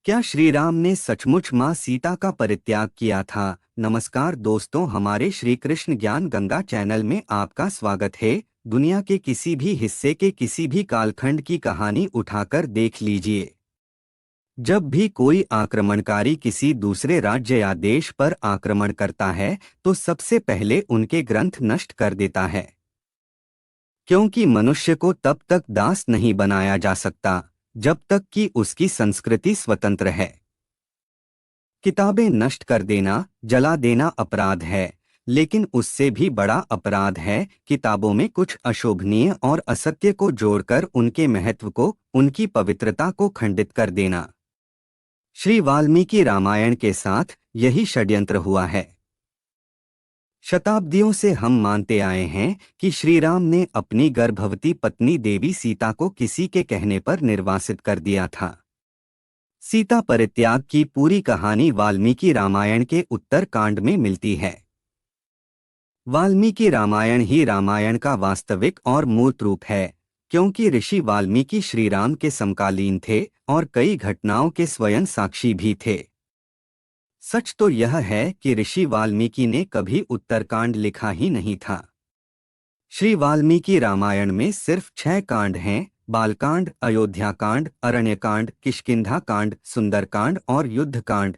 क्या श्री राम ने सचमुच माँ सीता का परित्याग किया था? नमस्कार दोस्तों, हमारे श्री कृष्ण ज्ञान गंगा चैनल में आपका स्वागत है। दुनिया के किसी भी हिस्से के किसी भी कालखंड की कहानी उठाकर देख लीजिए। जब भी कोई आक्रमणकारी किसी दूसरे राज्य या देश पर आक्रमण करता है तो सबसे पहले उनके ग्रंथ नष्ट कर देता है, क्योंकि मनुष्य को तब तक दास नहीं बनाया जा सकता जब तक कि उसकी संस्कृति स्वतंत्र है। किताबें नष्ट कर देना, जला देना अपराध है, लेकिन उससे भी बड़ा अपराध है किताबों में कुछ अशोभनीय और असत्य को जोड़कर उनके महत्व को, उनकी पवित्रता को खंडित कर देना। श्री वाल्मीकि रामायण के साथ यही षड्यंत्र हुआ है। शताब्दियों से हम मानते आए हैं कि श्री राम ने अपनी गर्भवती पत्नी देवी सीता को किसी के कहने पर निर्वासित कर दिया था। सीता परित्याग की पूरी कहानी वाल्मीकि रामायण के उत्तर कांड में मिलती है। वाल्मीकि रामायण ही रामायण का वास्तविक और मूर्त रूप है, क्योंकि ऋषि वाल्मीकि श्री राम के समकालीन थे और कई घटनाओं के स्वयं साक्षी भी थे। सच तो यह है कि ऋषि वाल्मीकि ने कभी उत्तरकांड लिखा ही नहीं था। श्री वाल्मीकि रामायण में सिर्फ 6 कांड हैं: बालकांड, अयोध्याकांड, अरण्यकांड, किष्किंधा कांड, सुंदरकांड और युद्धकांड।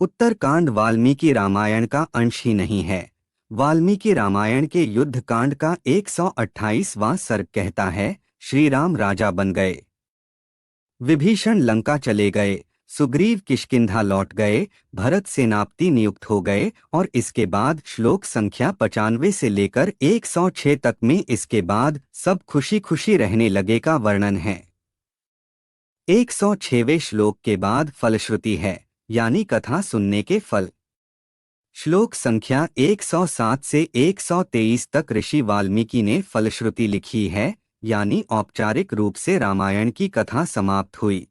उत्तरकांड वाल्मीकि रामायण का अंश ही नहीं है। वाल्मीकि रामायण के युद्धकांड का 128वां सर्ग कहता है, श्री राम राजा बन गए, विभीषण लंका चले गए, सुग्रीव किष्किंधा लौट गए, भरत सेनापति नियुक्त हो गए, और इसके बाद श्लोक संख्या 95 से लेकर 106 तक में इसके बाद सब खुशी खुशी रहने लगे का वर्णन है। 106वें श्लोक के बाद फलश्रुति है, यानी कथा सुनने के फल। श्लोक संख्या 107 से 123 तक ऋषि वाल्मीकि ने फलश्रुति लिखी है, यानी औपचारिक रूप से रामायण की कथा समाप्त हुई।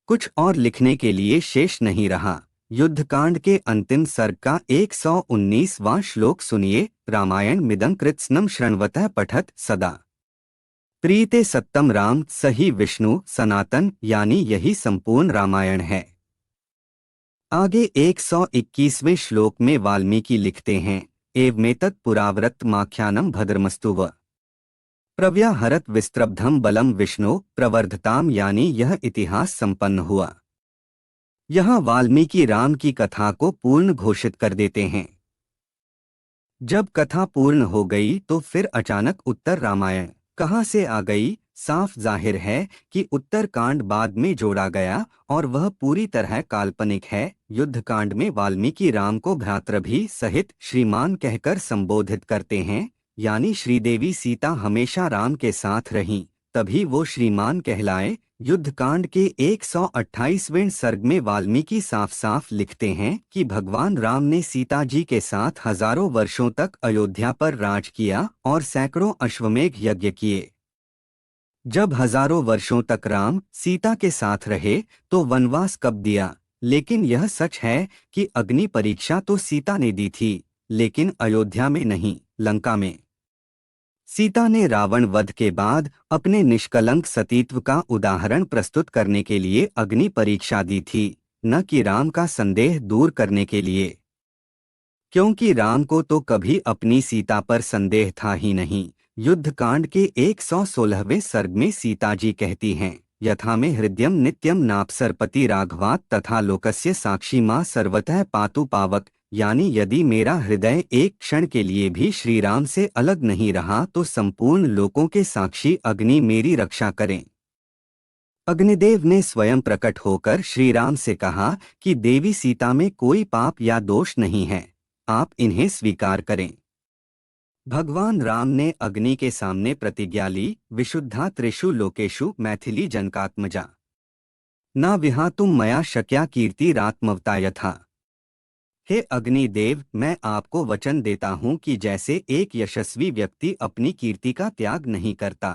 कुछ और लिखने के लिए शेष नहीं रहा। युद्धकांड के अंतिम सर्ग का 119वां श्लोक सुनिए। रामायण मिदं कृत्स्नं शृण्वतः पठत सदा, प्रीते सत्तम राम सही विष्णु सनातन, यानी यही संपूर्ण रामायण है। आगे 121वें श्लोक में वाल्मीकि लिखते हैं, एवमेतत् पुराव्रतमाख्यानं भद्रमस्तुव प्रव्याहरत विस्त्रब्धम बलम विष्णु प्रवर्धताम, यानी यह इतिहास संपन्न हुआ। यहाँ वाल्मीकि राम की कथा को पूर्ण घोषित कर देते हैं। जब कथा पूर्ण हो गई तो फिर अचानक उत्तर रामायण कहाँ से आ गई? साफ जाहिर है कि उत्तरकांड बाद में जोड़ा गया और वह पूरी तरह काल्पनिक है। युद्धकांड में वाल्मीकि राम को भ्रातृभि सहित श्रीमान कहकर संबोधित करते हैं, यानी श्रीदेवी सीता हमेशा राम के साथ रहीं, तभी वो श्रीमान कहलाए। युद्धकांड के 128वें सर्ग में वाल्मीकि साफ साफ लिखते हैं कि भगवान राम ने सीता जी के साथ हजारों वर्षों तक अयोध्या पर राज किया और सैकड़ों अश्वमेध यज्ञ किए। जब हजारों वर्षों तक राम सीता के साथ रहे तो वनवास कब दिया? लेकिन यह सच है कि अग्नि परीक्षा तो सीता ने दी थी, लेकिन अयोध्या में नहीं, लंका में। सीता ने रावण वध के बाद अपने निष्कलंक सतीत्व का उदाहरण प्रस्तुत करने के लिए अग्नि परीक्षा दी थी, न कि राम का संदेह दूर करने के लिए, क्योंकि राम को तो कभी अपनी सीता पर संदेह था ही नहीं। युद्धकांड के 116वें सर्ग में सीता जी कहती हैं, यथा में हृदयम नित्यम नाप्सरपति राघवात् तथा लोकस्य साक्षी मां सर्वतः पातु पावक, यानी यदि मेरा हृदय एक क्षण के लिए भी श्री राम से अलग नहीं रहा तो संपूर्ण लोकों के साक्षी अग्नि मेरी रक्षा करें। अग्निदेव ने स्वयं प्रकट होकर श्री राम से कहा कि देवी सीता में कोई पाप या दोष नहीं है, आप इन्हें स्वीकार करें। भगवान राम ने अग्नि के सामने प्रतिज्ञा ली, विशुद्धा त्रिषु लोकेषु मैथिली जनकात्मजा न विहातुम मया शक्या कीर्तिरात्मवता यथा। हे अग्निदेव, मैं आपको वचन देता हूं कि जैसे एक यशस्वी व्यक्ति अपनी कीर्ति का त्याग नहीं करता,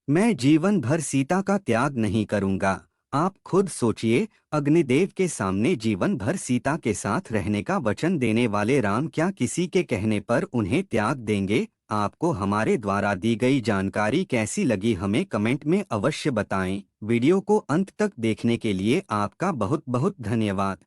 मैं जीवन भर सीता का त्याग नहीं करूंगा। आप खुद सोचिए, अग्निदेव के सामने जीवन भर सीता के साथ रहने का वचन देने वाले राम क्या किसी के कहने पर उन्हें त्याग देंगे? आपको हमारे द्वारा दी गई जानकारी कैसी लगी हमें कमेंट में अवश्य बताएं। वीडियो को अंत तक देखने के लिए आपका बहुत बहुत धन्यवाद।